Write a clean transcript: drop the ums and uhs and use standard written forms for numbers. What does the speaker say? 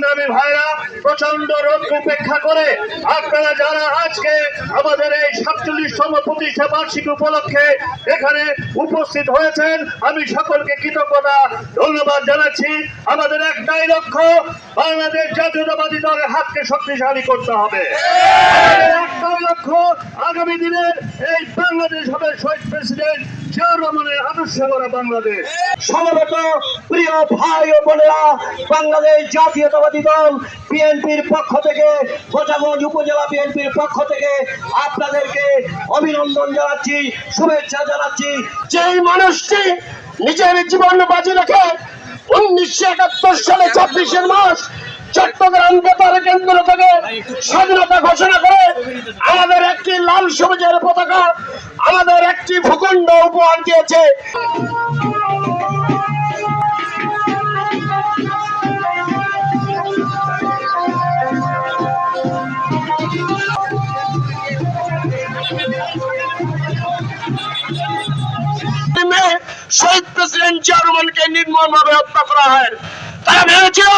সংগ্রামী ভাইরা, প্রচন্ড রোদ উপেক্ষা করে আপনারা যারা আজকে আমাদের এই 47তম প্রতিষ্ঠা বার্ষিকী উপলক্ষে এখানে উপস্থিত হয়েছেন, আমি সকলকে কৃতজ্ঞতা ধন্যবাদ জানাচ্ছি। আমাদের একটাই লক্ষ্য, বাংলাদেশ জাতীয়তাবাদী দলের হাতকে শক্তিশালী করতে হবে। আমাদের একটাই লক্ষ্য, আগামী দিনের এই বাংলাদেশ হবে শহীদ প্রেসিডেন্ট জিয়াউর রহমানের আদর্শ গড়া বাংলাদেশ। সমবেত প্রিয় ভাই ও বোনেরা, বাংলাদেশ জাতীয়তাবাদী দল বিএনপির পক্ষ থেকে, গোসাগঞ্জ উপজেলা বিএনপির পক্ষ থেকে আপনাদেরকে অভিনন্দন জানাচ্ছি, শুভেচ্ছা জানাচ্ছি। যেই মানুষটি নিজের জীবন বাজি রেখে 1971 সালে 26 মাস চট্টগ্রাম বেতার কেন্দ্র থেকে স্বাধীনতা ঘোষণা করে আমাদের একটি লাল সবুজের পতাকা, আমাদের একটি ভূখণ্ড উপহার দিয়েছে। শহীদ প্রেসিডেন্ট জিয়াউর রহমানকে নির্মমভাবে হত্যা করা হয়। তারা ভেবেছিল